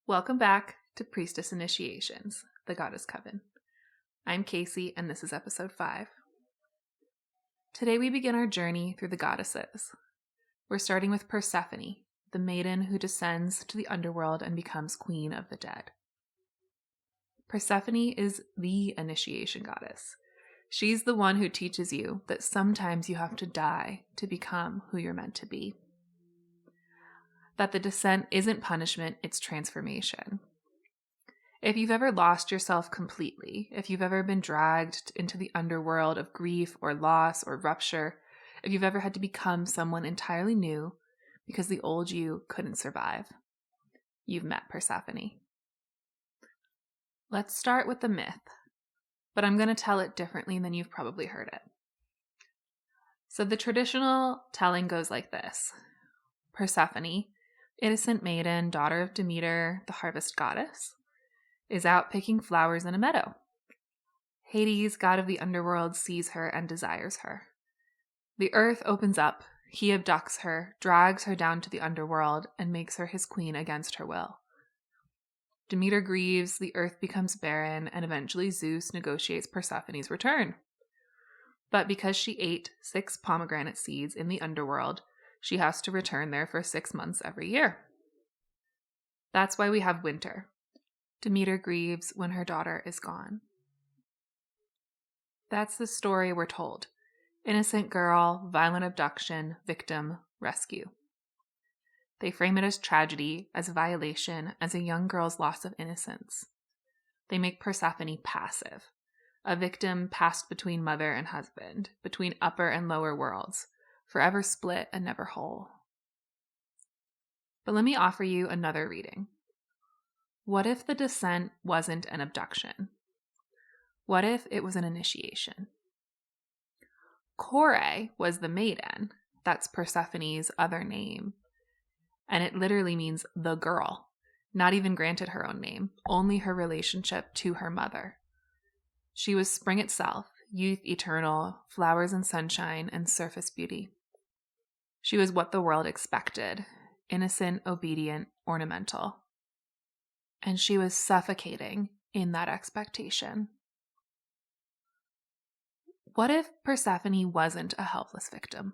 Welcome back to Priestess Initiations, the Goddess Coven. I'm Casey, and this is episode 5. Today we begin our journey through the goddesses. We're starting with Persephone, the maiden who descends to the underworld and becomes queen of the dead. Persephone is the initiation goddess. She's the one who teaches you that sometimes you have to die to become who you're meant to be. That the descent isn't punishment, it's transformation. If you've ever lost yourself completely, if you've ever been dragged into the underworld of grief or loss or rupture, if you've ever had to become someone entirely new because the old you couldn't survive, you've met Persephone. Let's start with the myth, but I'm going to tell it differently than you've probably heard it. So the traditional telling goes like this. Persephone, innocent maiden, daughter of Demeter, the harvest goddess, is out picking flowers in a meadow. Hades, god of the underworld, sees her and desires her. The earth opens up, he abducts her, drags her down to the underworld, and makes her his queen against her will. Demeter grieves, the earth becomes barren, and eventually Zeus negotiates Persephone's return. But because she ate 6 pomegranate seeds in the underworld, she has to return there for 6 months every year. That's why we have winter. Demeter grieves when her daughter is gone. That's the story we're told. Innocent girl, violent abduction, victim, rescue. They frame it as tragedy, as violation, as a young girl's loss of innocence. They make Persephone passive, a victim passed between mother and husband, between upper and lower worlds, forever split and never whole. But let me offer you another reading. What if the descent wasn't an abduction? What if it was an initiation? Kore was the maiden. That's Persephone's other name. And it literally means the girl. Not even granted her own name, only her relationship to her mother. She was spring itself, youth eternal, flowers and sunshine, and surface beauty. She was what the world expected, innocent, obedient, ornamental. And she was suffocating in that expectation. What if Persephone wasn't a helpless victim,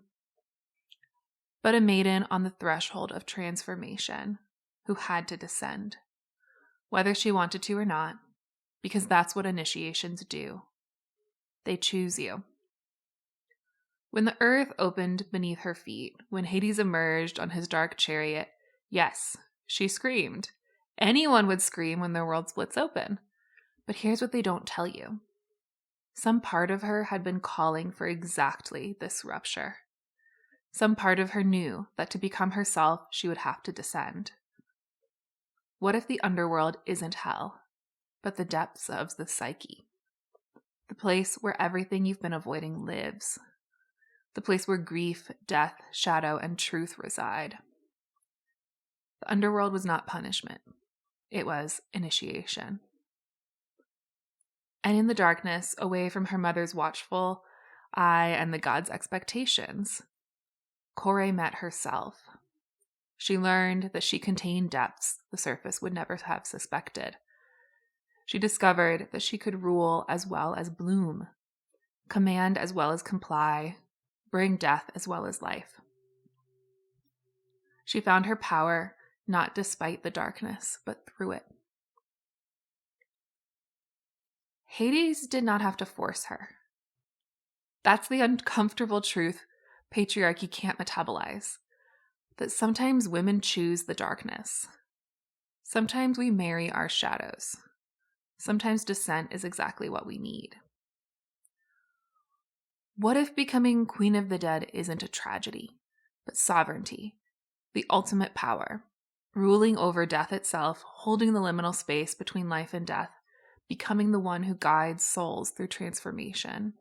but a maiden on the threshold of transformation who had to descend, whether she wanted to or not, because that's what initiations do. They choose you. When the earth opened beneath her feet, when Hades emerged on his dark chariot, yes, she screamed. Anyone would scream when their world splits open. But here's what they don't tell you. Some part of her had been calling for exactly this rupture. Some part of her knew that to become herself, she would have to descend. What if the underworld isn't hell, but the depths of the psyche? The place where everything you've been avoiding lives. The place where grief, death, shadow, and truth reside. The underworld was not punishment. It was initiation. And in the darkness, away from her mother's watchful eye and the god's expectations, Kore met herself. She learned that she contained depths the surface would never have suspected. She discovered that she could rule as well as bloom, command as well as comply, bring death as well as life. She found her power not despite the darkness, but through it. Hades did not have to force her. That's the uncomfortable truth patriarchy can't metabolize. That sometimes women choose the darkness. Sometimes we marry our shadows. Sometimes descent is exactly what we need. What if becoming queen of the dead isn't a tragedy, but sovereignty, the ultimate power, ruling over death itself, holding the liminal space between life and death, becoming the one who guides souls through transformation?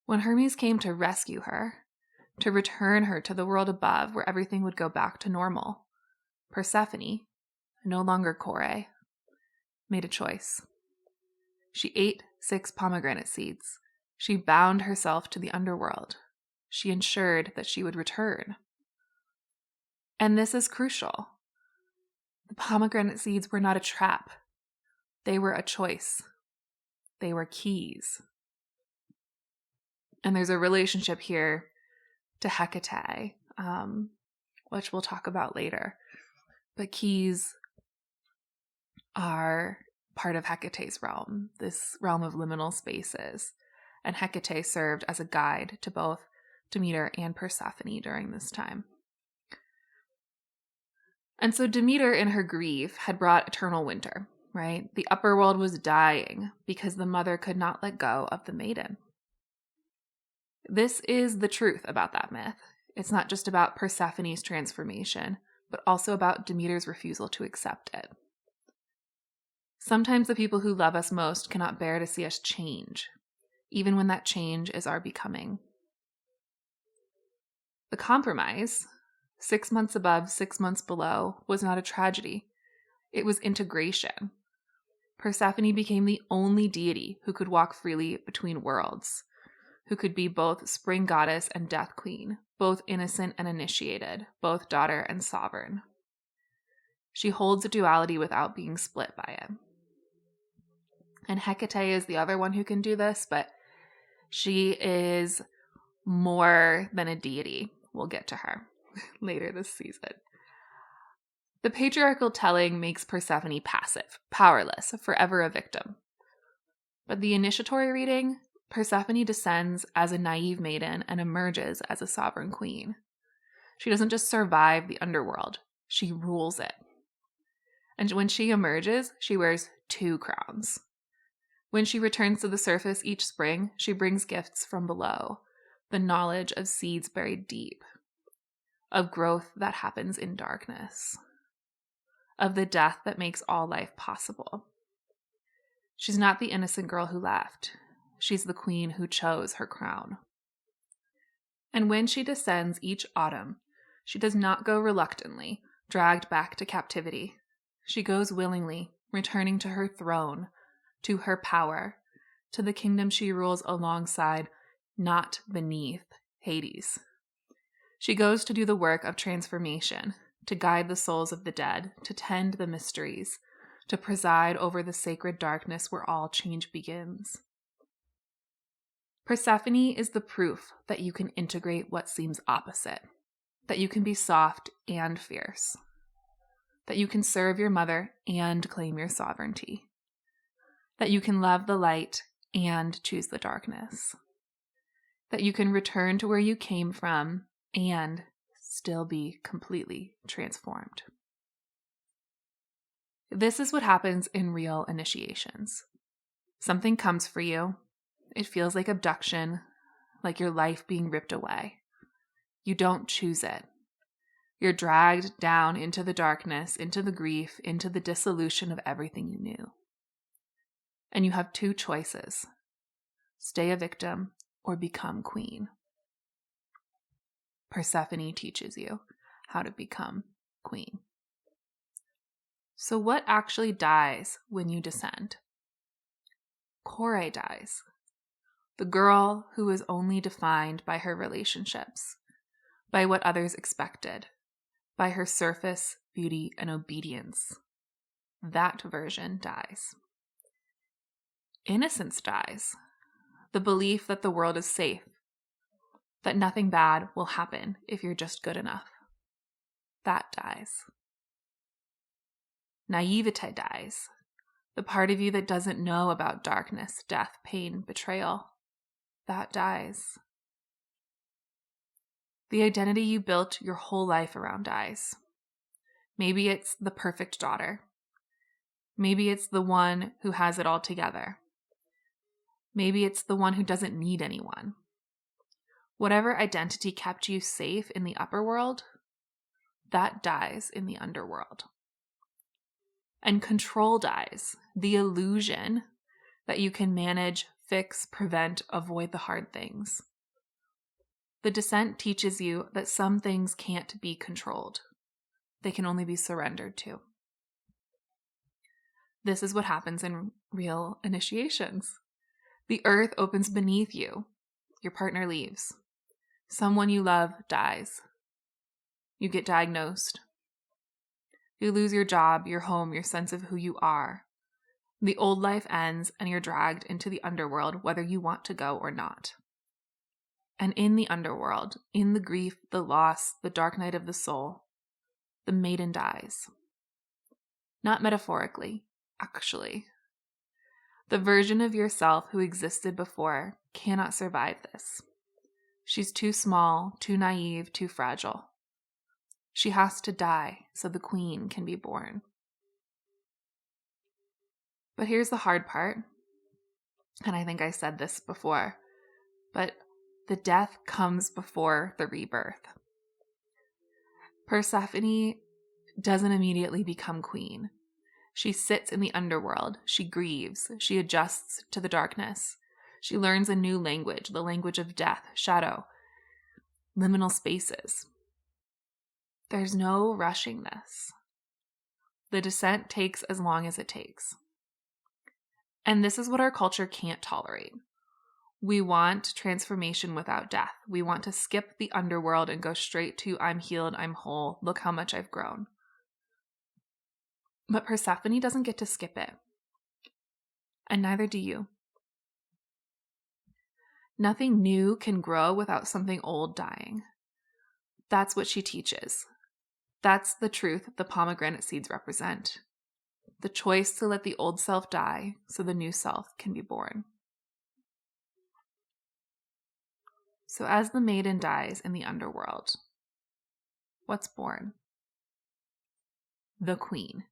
When Hermes came to rescue her, to return her to the world above where everything would go back to normal, Persephone, no longer Kore, made a choice. She ate 6 pomegranate seeds. She bound herself to the underworld. She ensured that she would return. And this is crucial. The pomegranate seeds were not a trap. They were a choice. They were keys. And there's a relationship here to Hecate, which we'll talk about later. But keys are part of Hecate's realm, this realm of liminal spaces. And Hecate served as a guide to both Demeter and Persephone during this time. And so Demeter, in her grief, had brought eternal winter, right? The upper world was dying because the mother could not let go of the maiden. This is the truth about that myth. It's not just about Persephone's transformation, but also about Demeter's refusal to accept it. Sometimes the people who love us most cannot bear to see us change, even when that change is our becoming. The compromise, 6 months above, 6 months below, was not a tragedy. It was integration. Persephone became the only deity who could walk freely between worlds, who could be both spring goddess and death queen, both innocent and initiated, both daughter and sovereign. She holds a duality without being split by it. And Hecate is the other one who can do this, but she is more than a deity. We'll get to her later this season. The patriarchal telling makes Persephone passive, powerless, forever a victim. But the initiatory reading, Persephone descends as a naive maiden and emerges as a sovereign queen. She doesn't just survive the underworld, she rules it. And when she emerges, she wears 2 crowns. When she returns to the surface each spring, she brings gifts from below, the knowledge of seeds buried deep, of growth that happens in darkness, of the death that makes all life possible. She's not the innocent girl who left. She's the queen who chose her crown. And when she descends each autumn, she does not go reluctantly, dragged back to captivity. She goes willingly, returning to her throne, to her power, to the kingdom she rules alongside, not beneath, Hades. She goes to do the work of transformation, to guide the souls of the dead, to tend the mysteries, to preside over the sacred darkness where all change begins. Persephone is the proof that you can integrate what seems opposite, that you can be soft and fierce, that you can serve your mother and claim your sovereignty, that you can love the light and choose the darkness, that you can return to where you came from and still be completely transformed. This is what happens in real initiations. Something comes for you. It feels like abduction, like your life being ripped away. You don't choose it. You're dragged down into the darkness, into the grief, into the dissolution of everything you knew. And you have 2 choices: stay a victim or become queen. Persephone teaches you how to become queen. So what actually dies when you descend? Kore dies. The girl who is only defined by her relationships, by what others expected, by her surface, beauty, and obedience. That version dies. Innocence dies. The belief that the world is safe, that nothing bad will happen if you're just good enough. That dies. Naivete dies. The part of you that doesn't know about darkness, death, pain, betrayal. That dies. The identity you built your whole life around dies. Maybe it's the perfect daughter. Maybe it's the one who has it all together. Maybe it's the one who doesn't need anyone. Whatever identity kept you safe in the upper world, that dies in the underworld. And control dies, the illusion that you can manage, fix, prevent, avoid the hard things. The descent teaches you that some things can't be controlled. They can only be surrendered to. This is what happens in real initiations. The earth opens beneath you. Your partner leaves. Someone you love dies. You get diagnosed. You lose your job, your home, your sense of who you are. The old life ends and you're dragged into the underworld, whether you want to go or not. And in the underworld, in the grief, the loss, the dark night of the soul, the maiden dies. Not metaphorically, actually. The version of yourself who existed before cannot survive this. She's too small, too naive, too fragile. She has to die so the queen can be born. But here's the hard part, and I think I said this before, but the death comes before the rebirth. Persephone doesn't immediately become queen. She sits in the underworld. She grieves. She adjusts to the darkness. She learns a new language, the language of death, shadow, liminal spaces. There's no rushing this. The descent takes as long as it takes. And this is what our culture can't tolerate. We want transformation without death. We want to skip the underworld and go straight to I'm healed, I'm whole, look how much I've grown. But Persephone doesn't get to skip it. And neither do you. Nothing new can grow without something old dying. That's what she teaches. That's the truth the pomegranate seeds represent. The choice to let the old self die so the new self can be born. So as the maiden dies in the underworld, what's born? The queen.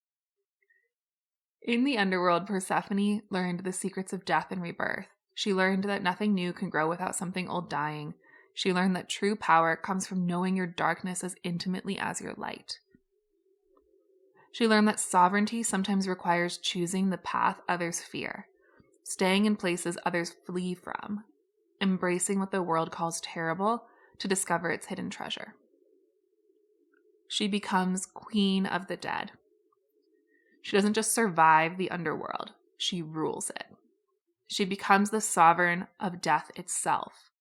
In the underworld, Persephone learned the secrets of death and rebirth. She learned that nothing new can grow without something old dying. She learned that true power comes from knowing your darkness as intimately as your light. She learned that sovereignty sometimes requires choosing the path others fear, staying in places others flee from, embracing what the world calls terrible to discover its hidden treasure. She becomes queen of the dead. She doesn't just survive the underworld, she rules it. She becomes the sovereign of death itself,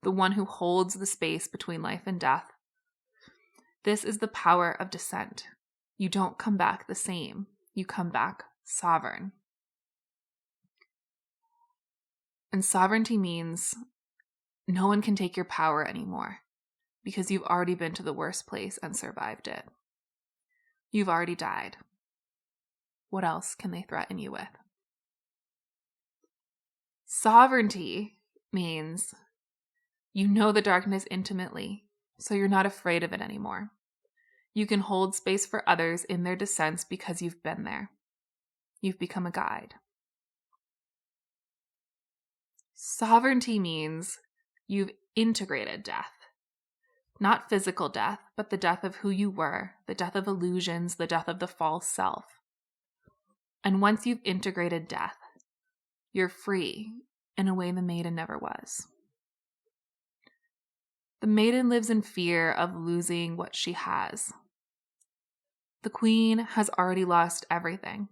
the one who holds the space between life and death. This is the power of descent. You don't come back the same. You come back sovereign. And sovereignty means no one can take your power anymore because you've already been to the worst place and survived it. You've already died. What else can they threaten you with? Sovereignty means you know the darkness intimately, so you're not afraid of it anymore. You can hold space for others in their descents because you've been there. You've become a guide. Sovereignty means you've integrated death. Not physical death, but the death of who you were, the death of illusions, the death of the false self. And once you've integrated death, you're free in a way the maiden never was. The maiden lives in fear of losing what she has. The queen has already lost everything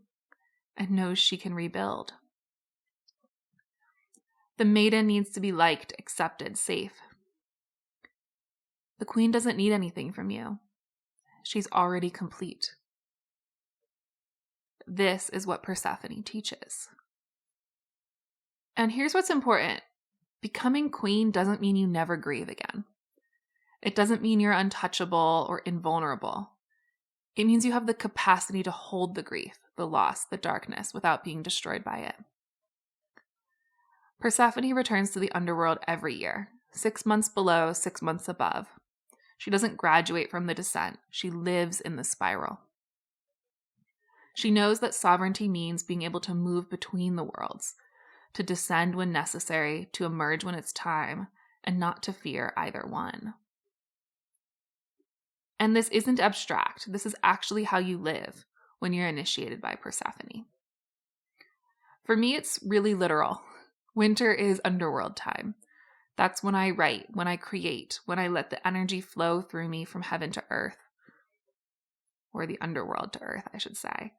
and knows she can rebuild. The maiden needs to be liked, accepted, safe. The queen doesn't need anything from you. She's already complete. This is what Persephone teaches. And here's what's important. Becoming queen doesn't mean you never grieve again. It doesn't mean you're untouchable or invulnerable. It means you have the capacity to hold the grief, the loss, the darkness without being destroyed by it. Persephone returns to the underworld every year, 6 months below, 6 months above. She doesn't graduate from the descent. She lives in the spiral. She knows that sovereignty means being able to move between the worlds, to descend when necessary, to emerge when it's time, and not to fear either one. And this isn't abstract. This is actually how you live when you're initiated by Persephone. For me, it's really literal. Winter is underworld time. That's when I write, when I create, when I let the energy flow through me from heaven to earth. Or the underworld to earth, I should say.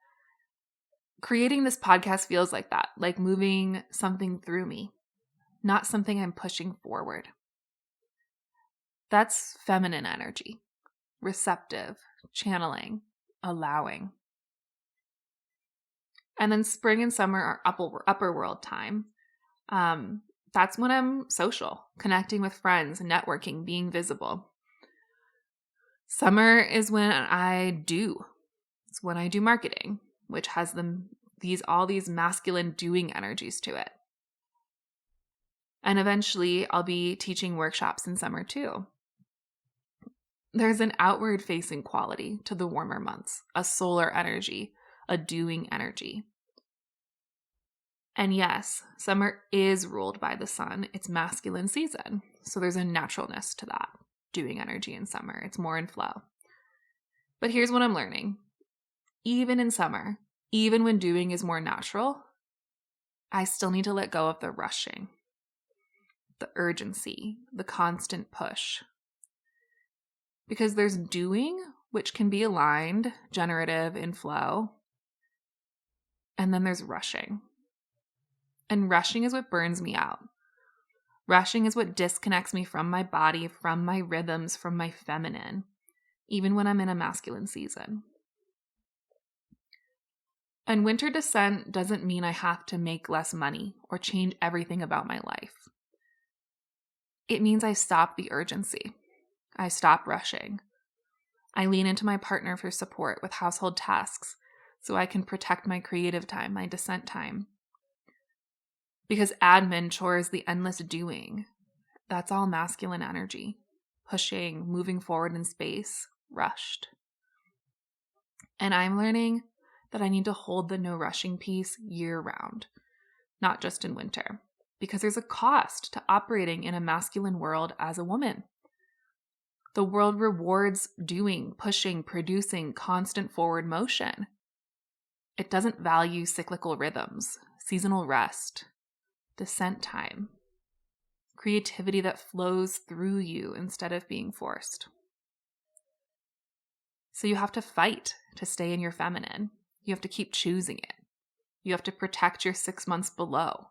Creating this podcast feels like that, like moving something through me, not something I'm pushing forward. That's feminine energy, receptive, channeling, allowing. And then spring and summer are upper world time. That's when I'm social, connecting with friends, networking, being visible. Summer is when I do. It's when I do marketing, which has all these masculine doing energies to it. And eventually I'll be teaching workshops in summer too. There's an outward facing quality to the warmer months, a solar energy, a doing energy. And yes, summer is ruled by the sun. It's masculine season. So there's a naturalness to that doing energy in summer. It's more in flow. But here's what I'm learning. Even in summer, even when doing is more natural, I still need to let go of the rushing, the urgency, the constant push. Because there's doing, which can be aligned, generative, in flow. And then there's rushing. And rushing is what burns me out. Rushing is what disconnects me from my body, from my rhythms, from my feminine, even when I'm in a masculine season. And winter descent doesn't mean I have to make less money or change everything about my life. It means I stop the urgency. I stop rushing. I lean into my partner for support with household tasks so I can protect my creative time, my descent time. Because admin, chores, the endless doing, that's all masculine energy. Pushing, moving forward in space, rushed. And I'm learning that I need to hold the no rushing piece year round, not just in winter, because there's a cost to operating in a masculine world as a woman. The world rewards doing, pushing, producing, constant forward motion. It doesn't value cyclical rhythms, seasonal rest, descent time, creativity that flows through you instead of being forced. So you have to fight to stay in your feminine. You have to keep choosing it. You have to protect your 6 months below,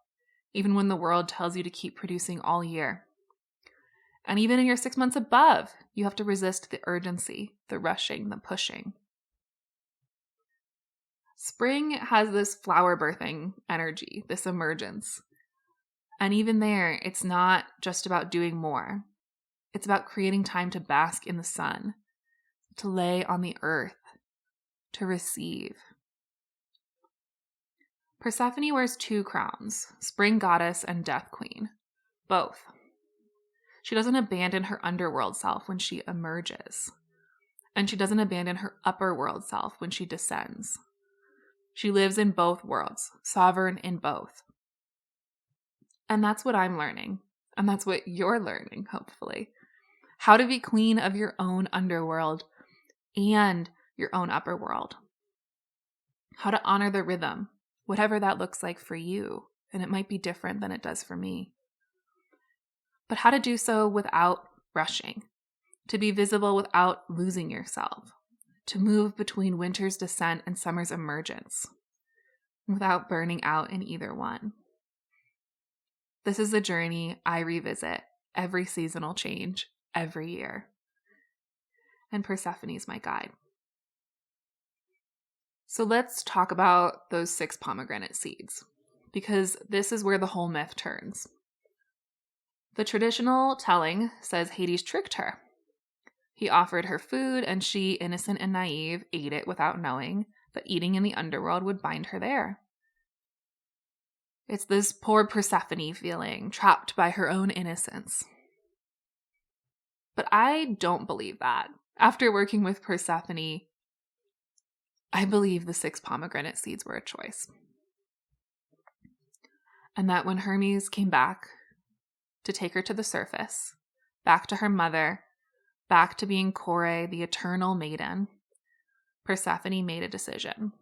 even when the world tells you to keep producing all year. And even in your 6 months above, you have to resist the urgency, the rushing, the pushing. Spring has this flower birthing energy, this emergence. And even there, it's not just about doing more. It's about creating time to bask in the sun, to lay on the earth, to receive. Persephone wears 2 crowns, spring goddess and death queen, both. She doesn't abandon her underworld self when she emerges. And she doesn't abandon her upper world self when she descends. She lives in both worlds, sovereign in both. And that's what I'm learning. And that's what you're learning, hopefully. How to be queen of your own underworld and your own upper world. How to honor the rhythm, whatever that looks like for you. And it might be different than it does for me. But how to do so without rushing. To be visible without losing yourself. To move between winter's descent and summer's emergence. Without burning out in either one. This is a journey I revisit every seasonal change, every year. And Persephone is my guide. So let's talk about those 6 pomegranate seeds, because this is where the whole myth turns. The traditional telling says Hades tricked her. He offered her food, and she, innocent and naive, ate it without knowing that eating in the underworld would bind her there. It's this poor Persephone feeling, trapped by her own innocence. But I don't believe that. After working with Persephone, I believe the 6 pomegranate seeds were a choice. And that when Hermes came back to take her to the surface, back to her mother, back to being Kore, the eternal maiden, Persephone made a decision.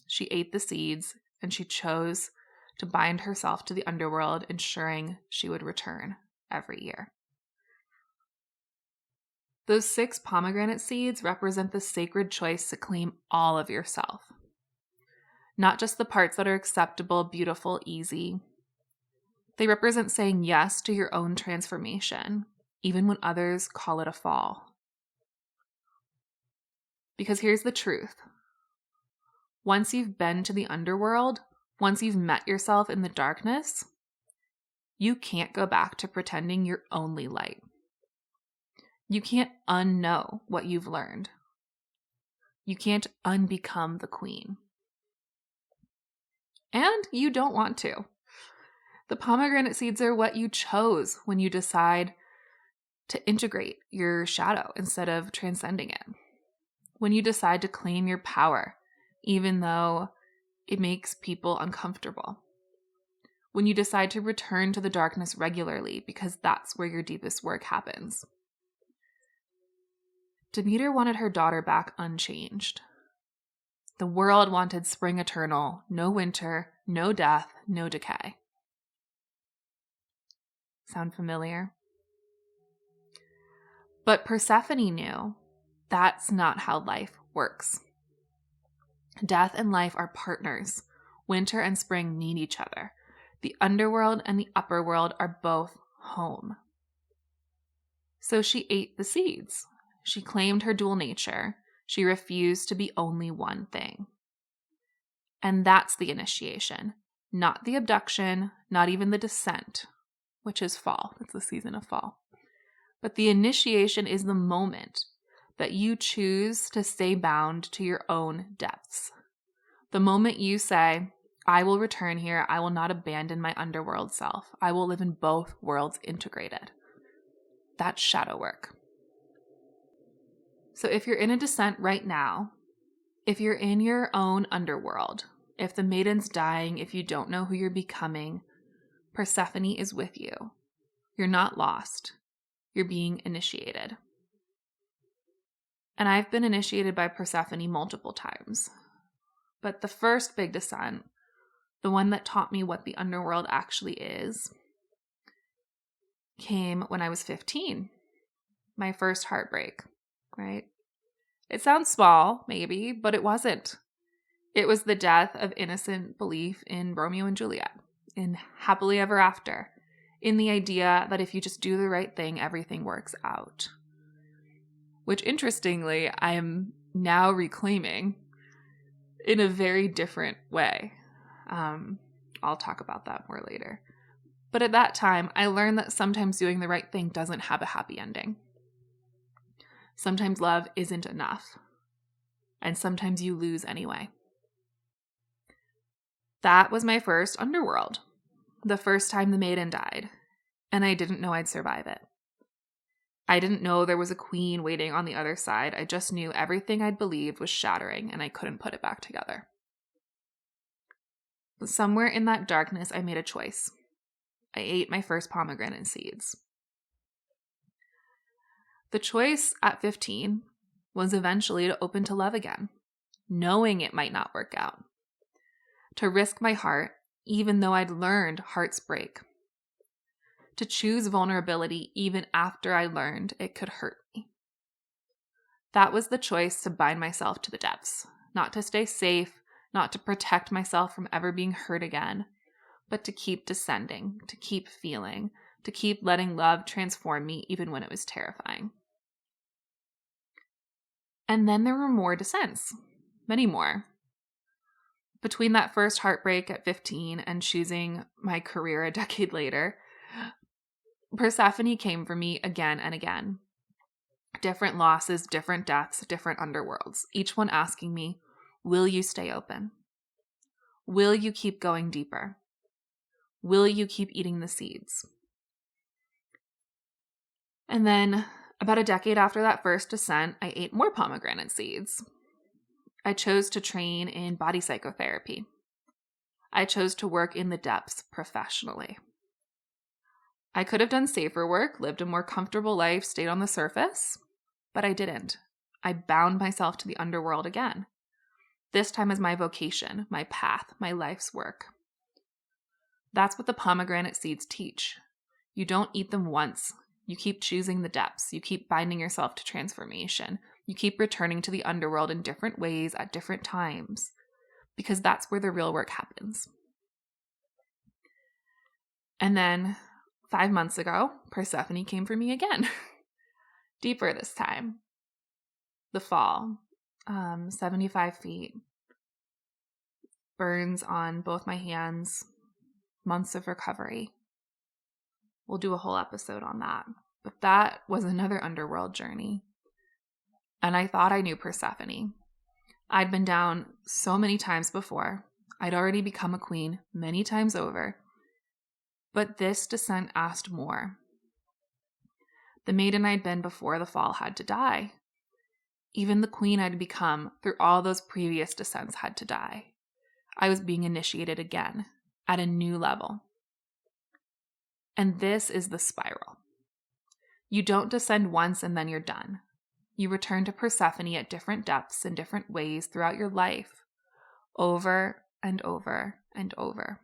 She ate the seeds, and she chose to bind herself to the underworld, ensuring she would return every year. Those 6 pomegranate seeds represent the sacred choice to claim all of yourself. Not just the parts that are acceptable, beautiful, easy. They represent saying yes to your own transformation, even when others call it a fall. Because here's the truth. Once you've been to the underworld, once you've met yourself in the darkness, you can't go back to pretending you're only light. You can't unknow what you've learned. You can't unbecome the queen. And you don't want to. The pomegranate seeds are what you chose when you decide to integrate your shadow instead of transcending it. When you decide to claim your power, even though it makes people uncomfortable. When you decide to return to the darkness regularly because that's where your deepest work happens. Demeter wanted her daughter back unchanged. The world wanted spring eternal, no winter, no death, no decay. Sound familiar? But Persephone knew that's not how life works. Death and life are partners. Winter and spring need each other. The underworld and the upper world are both home. So she ate the seeds. She claimed her dual nature. She refused to be only one thing. And that's the initiation, not the abduction, not even the descent, which is fall. It's the season of fall. But the initiation is the moment that you choose to stay bound to your own depths. The moment you say, I will return here. I will not abandon my underworld self. I will live in both worlds integrated. That's shadow work. So if you're in a descent right now, if you're in your own underworld, if the maiden's dying, if you don't know who you're becoming, Persephone is with you. You're not lost. You're being initiated. And I've been initiated by Persephone multiple times. But the first big descent, the one that taught me what the underworld actually is, came when I was 15. My first heartbreak, right? It sounds small, maybe, but it wasn't. It was the death of innocent belief in Romeo and Juliet, in happily ever after, in the idea that if you just do the right thing, everything works out. Which, interestingly, I am now reclaiming in a very different way. I'll talk about that more later. But at that time, I learned that sometimes doing the right thing doesn't have a happy ending. Sometimes love isn't enough. And sometimes you lose anyway. That was my first underworld. The first time the maiden died. And I didn't know I'd survive it. I didn't know there was a queen waiting on the other side. I just knew everything I'd believed was shattering and I couldn't put it back together. But somewhere in that darkness, I made a choice. I ate my first pomegranate seeds. The choice at 15 was eventually to open to love again, knowing it might not work out. To risk my heart, even though I'd learned hearts break. To choose vulnerability even after I learned it could hurt me. That was the choice to bind myself to the depths, not to stay safe, not to protect myself from ever being hurt again, but to keep descending, to keep feeling, to keep letting love transform me even when it was terrifying. And then there were more descents, many more. Between that first heartbreak at 15 and choosing my career a decade later, Persephone came for me again and again. Different losses, different deaths, different underworlds. Each one asking me, will you stay open? Will you keep going deeper? Will you keep eating the seeds? And then about a decade after that first descent, I ate more pomegranate seeds. I chose to train in body psychotherapy. I chose to work in the depths professionally. I could have done safer work, lived a more comfortable life, stayed on the surface, but I didn't. I bound myself to the underworld again. This time as my vocation, my path, my life's work. That's what the pomegranate seeds teach. You don't eat them once. You keep choosing the depths. You keep binding yourself to transformation. You keep returning to the underworld in different ways at different times, because that's where the real work happens. And then 5 months ago, Persephone came for me again. Deeper this time. The fall. 75 feet, burns on both my hands, months of recovery. We'll do a whole episode on that. But that was another underworld journey. And I thought I knew Persephone. I'd been down so many times before. I'd already become a queen many times over. But this descent asked more. The maiden I'd been before the fall had to die. Even the queen I'd become through all those previous descents had to die. I was being initiated again, at a new level. And this is the spiral. You don't descend once and then you're done. You return to Persephone at different depths in different ways throughout your life, over and over and over.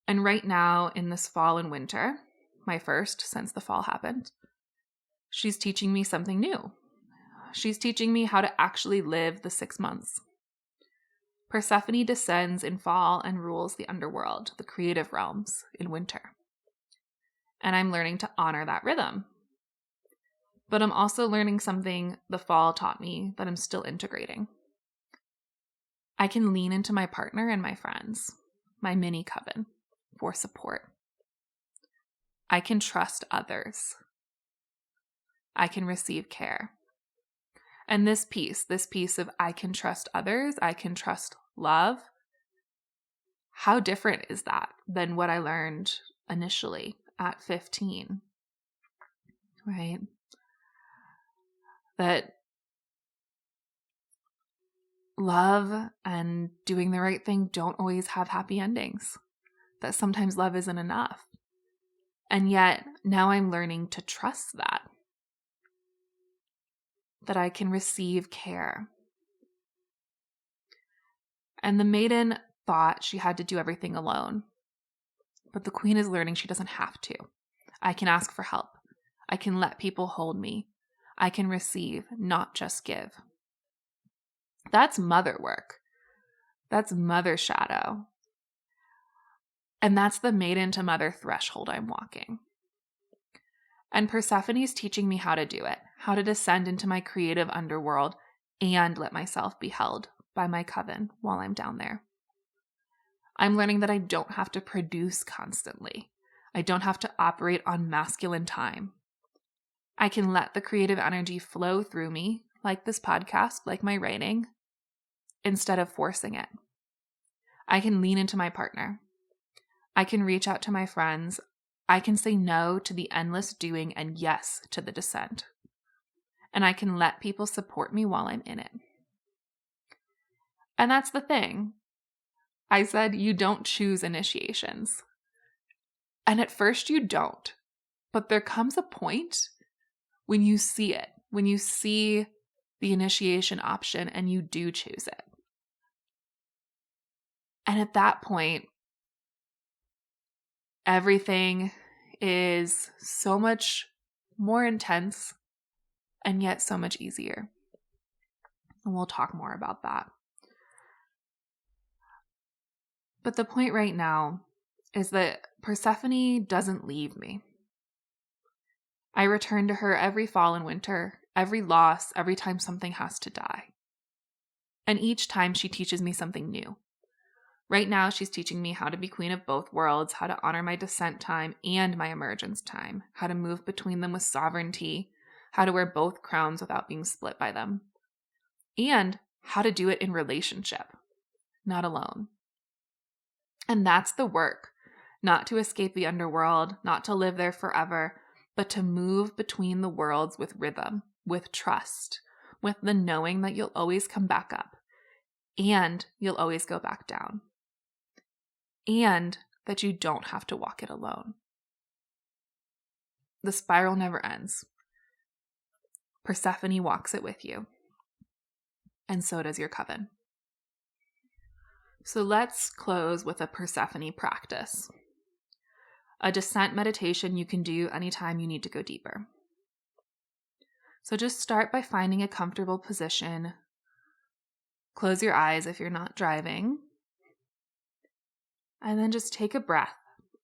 And right now, in this fall and winter, my first since the fall happened, she's teaching me something new. She's teaching me how to actually live the 6 months. Persephone descends in fall and rules the underworld, the creative realms, in winter. And I'm learning to honor that rhythm. But I'm also learning something the fall taught me that I'm still integrating. I can lean into my partner and my friends, my mini coven, for support. I can trust others. I can receive care. And this piece of I can trust others, I can trust love, how different is that than what I learned initially at 15, right? That love and doing the right thing don't always have happy endings. That sometimes love isn't enough. And yet now I'm learning to trust that I can receive care. And the maiden thought she had to do everything alone. But the queen is learning she doesn't have to. I can ask for help. I can let people hold me. I can receive, not just give. That's mother work. That's mother shadow. And that's the maiden to mother threshold I'm walking. And Persephone's teaching me how to do it, how to descend into my creative underworld and let myself be held by my coven while I'm down there. I'm learning that I don't have to produce constantly. I don't have to operate on masculine time. I can let the creative energy flow through me, like this podcast, like my writing, instead of forcing it. I can lean into my partner. I can reach out to my friends. I can say no to the endless doing and yes to the descent. And I can let people support me while I'm in it. And that's the thing. I said you don't choose initiations. And at first you don't. But there comes a point when you see it, when you see the initiation option and you do choose it. And at that point, everything is so much more intense and yet so much easier. And we'll talk more about that. But the point right now is that Persephone doesn't leave me. I return to her every fall and winter, every loss, every time something has to die. And each time she teaches me something new. Right now, she's teaching me how to be queen of both worlds, how to honor my descent time and my emergence time, how to move between them with sovereignty, how to wear both crowns without being split by them, and how to do it in relationship, not alone. And that's the work, not to escape the underworld, not to live there forever, but to move between the worlds with rhythm, with trust, with the knowing that you'll always come back up and you'll always go back down. And that you don't have to walk it alone. The spiral never ends. Persephone walks it with you. And so does your coven. So let's close with a Persephone practice. A descent meditation you can do anytime you need to go deeper. So just start by finding a comfortable position. Close your eyes if you're not driving. And then just take a breath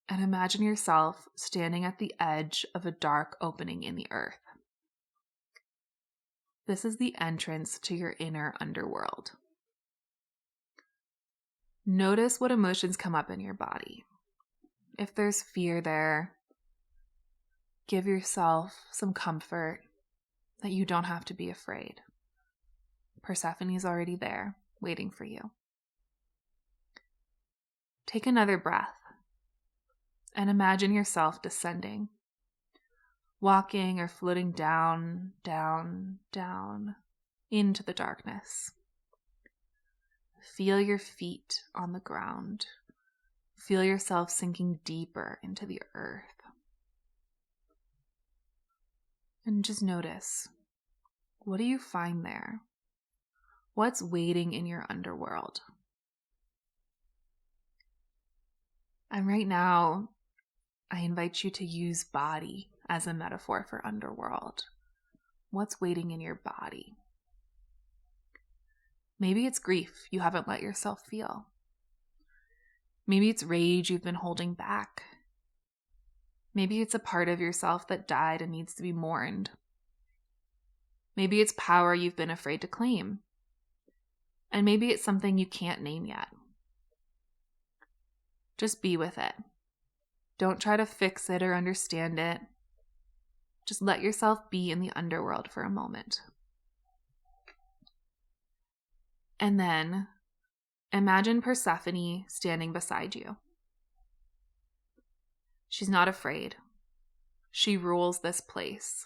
and imagine yourself standing at the edge of a dark opening in the earth. This is the entrance to your inner underworld. Notice what emotions come up in your body. If there's fear there, give yourself some comfort that you don't have to be afraid. Persephone is already there, waiting for you. Take another breath and imagine yourself descending, walking or floating down, down, down into the darkness. Feel your feet on the ground. Feel yourself sinking deeper into the earth. And just notice, what do you find there? What's waiting in your underworld? And right now, I invite you to use body as a metaphor for underworld. What's waiting in your body? Maybe it's grief you haven't let yourself feel. Maybe it's rage you've been holding back. Maybe it's a part of yourself that died and needs to be mourned. Maybe it's power you've been afraid to claim. And maybe it's something you can't name yet. Just be with it. Don't try to fix it or understand it. Just let yourself be in the underworld for a moment. And then imagine Persephone standing beside you. She's not afraid. She rules this place.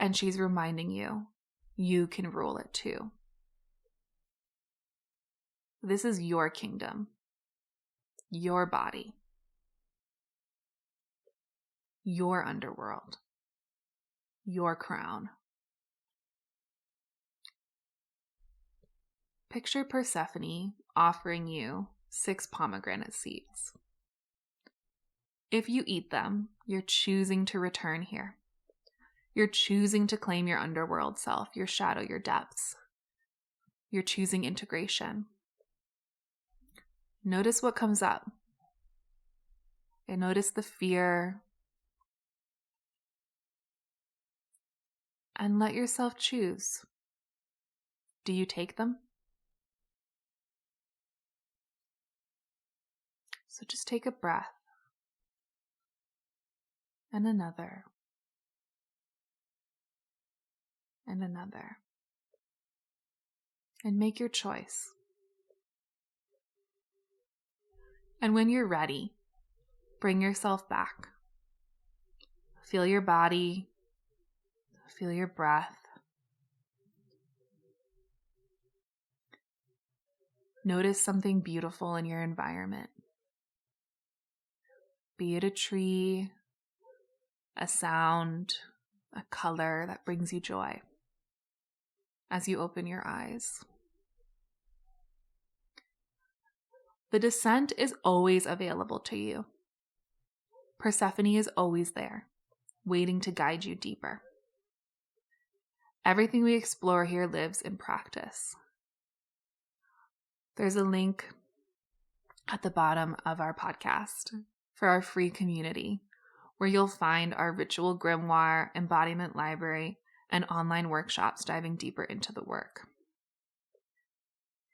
And she's reminding you, you can rule it too. This is your kingdom, your body, your underworld, your crown. Picture Persephone offering you 6 pomegranate seeds. If you eat them, you're choosing to return here. You're choosing to claim your underworld self, your shadow, your depths. You're choosing integration. Notice what comes up. And notice the fear. And let yourself choose. Do you take them? So just take a breath. And another. And another. And make your choice. And when you're ready, bring yourself back. Feel your body. Feel your breath. Notice something beautiful in your environment. Be it a tree, a sound, a color that brings you joy as you open your eyes. The descent is always available to you. Persephone is always there, waiting to guide you deeper. Everything we explore here lives in practice. There's a link at the bottom of our podcast for our free community, where you'll find our ritual grimoire, embodiment library, and online workshops diving deeper into the work.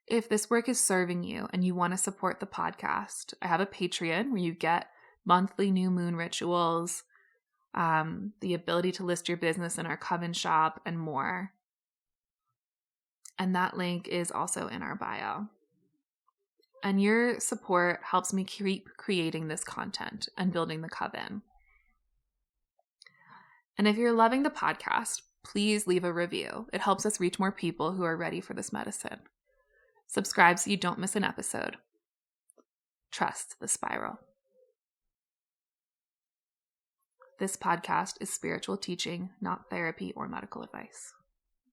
If this work is serving you and you want to support the podcast, I have a Patreon where you get monthly new moon rituals, the ability to list your business in our Coven shop, and more. And that link is also in our bio. And your support helps me keep creating this content and building the Coven. And if you're loving the podcast, please leave a review. It helps us reach more people who are ready for this medicine. Subscribe so you don't miss an episode. Trust the spiral. This podcast is spiritual teaching, not therapy or medical advice.